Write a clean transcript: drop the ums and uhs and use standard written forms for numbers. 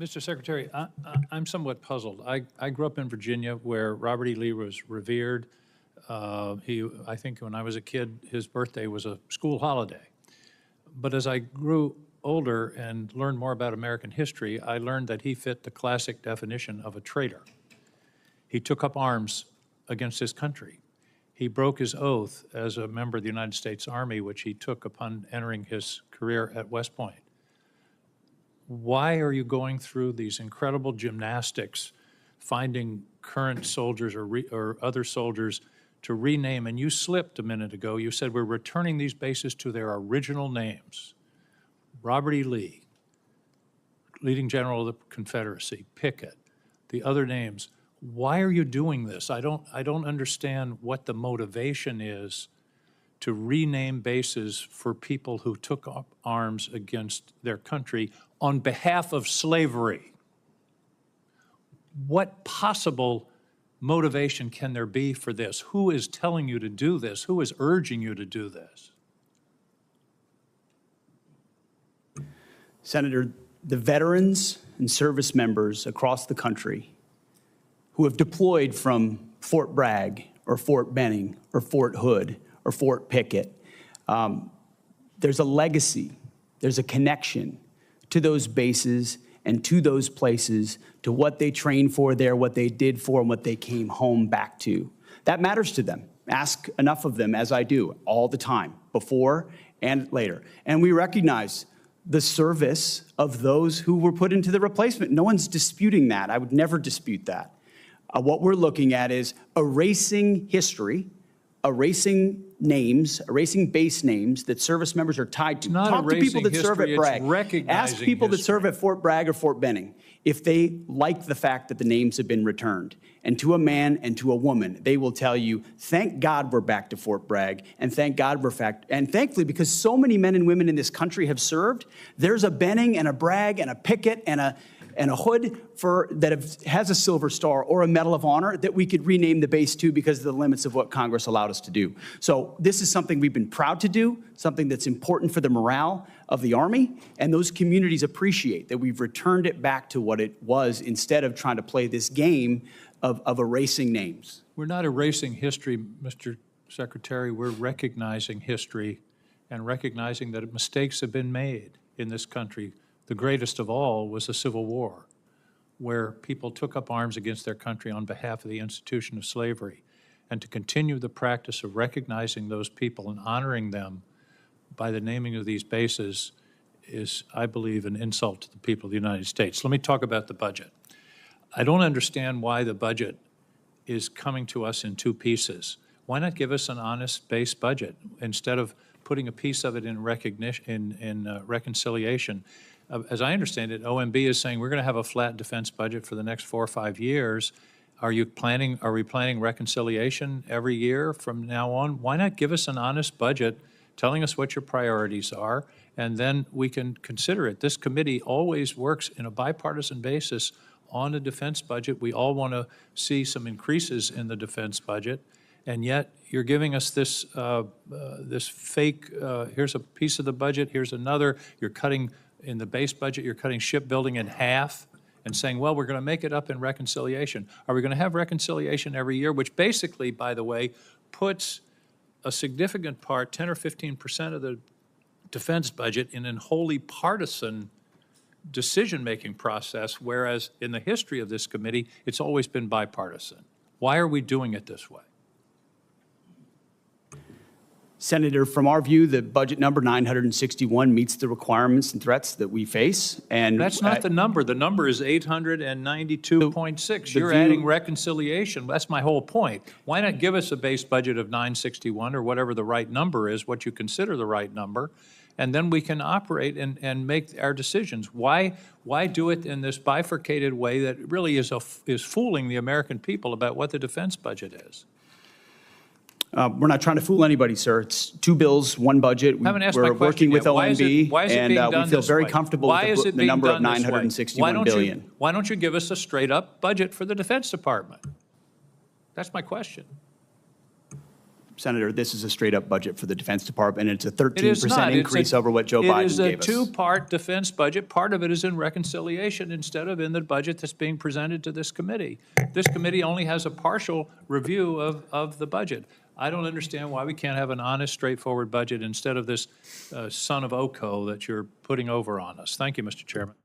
Mr. Secretary, I'm somewhat puzzled. I grew up in Virginia where Robert E. Lee was revered. I think when I was a kid, his birthday was a school holiday. But as I grew older and learned more about American history, I learned that he fit the classic definition of a traitor. He took up arms against his country. He broke his oath as a member of the United States Army, which he took upon entering his career at West Point. Why are you going through these incredible gymnastics, finding current soldiers or other soldiers to rename? And you slipped a minute ago. You said we're returning these bases to their original names. Robert E. Lee, leading general of the Confederacy, Pickett, the other names. Why are you doing this? I don't understand what the motivation is to rename bases for people who took up arms against their country on behalf of slavery. What possible motivation can there be for this? Who is telling you to do this? Who is urging you to do this? Senator, the veterans and service members across the country who have deployed from Fort Bragg or Fort Benning or Fort Hood or Fort Pickett, there's a legacy, there's a connection to those bases and to those places, to what they trained for there, what they did for, and what they came home back to. That matters to them. Ask enough of them, as I do, all the time, before and later. And we recognize the service of those who were put into the replacement. No one's disputing that. I would never dispute that. What we're looking at is erasing history, erasing names, erasing base names that service members are tied to. Talk to people that serve at Bragg. Ask people that serve at Fort Bragg or Fort Benning if they like the fact that the names have been returned. And to a man and to a woman, they will tell you, thank God we're back to Fort Bragg, and thank God we're back. And thankfully, because so many men and women in this country have served, there's a Benning and a Bragg and a Pickett and a Hood has a Silver Star or a Medal of Honor that we could rename the base to because of the limits of what Congress allowed us to do. So this is something we've been proud to do, something that's important for the morale of the Army, and those communities appreciate that we've returned it back to what it was instead of trying to play this game of erasing names. We're not erasing history, Mr. Secretary. We're recognizing history and recognizing that mistakes have been made in this country. The greatest of all was the Civil War, where people took up arms against their country on behalf of the institution of slavery. And to continue the practice of recognizing those people and honoring them by the naming of these bases is, I believe, an insult to the people of the United States. Let me talk about the budget. I don't understand why the budget is coming to us in two pieces. Why not give us an honest base budget instead of putting a piece of it in reconciliation? As I understand it, OMB is saying we're going to have a flat defense budget for the next 4 or 5 years. Are we planning reconciliation every year from now on? Why not give us an honest budget telling us what your priorities are, and then we can consider it. This committee always works in a bipartisan basis on a defense budget. We all want to see some increases in the defense budget, and yet you're giving us this, this fake, here's a piece of the budget, here's another. You're cutting, in the base budget, you're cutting shipbuilding in half and saying, well, we're going to make it up in reconciliation. Are we going to have reconciliation every year, which basically, by the way, puts a significant part, 10 or 15% of the defense budget in an wholly partisan decision-making process, whereas in the history of this committee, it's always been bipartisan. Why are we doing it this way? Senator, from our view, the budget number 961 meets the requirements and threats that we face. And that's not the number. The number is 892.6. You're adding reconciliation. That's my whole point. Why not give us a base budget of 961 or whatever the right number is, what you consider the right number, and then we can operate and make our decisions. Why do it in this bifurcated way that really is fooling the American people about what the defense budget is? We're not trying to fool anybody, sir. It's 2 bills, 1 budget. We're working with OMB, and we feel very comfortable with the number of $961 billion. Why don't you give us a straight-up budget for the Defense Department? That's my question. Senator, this is a straight-up budget for the Defense Department, and it's a It is 13% not. increase over what Joe Biden It is a gave us. two-part defense budget. Part of it is in reconciliation instead of in the budget that's being presented to this committee. This committee only has a partial review of the budget. I don't understand why we can't have an honest, straightforward budget instead of this son of Oko that you're putting over on us. Thank you, Mr. Chairman.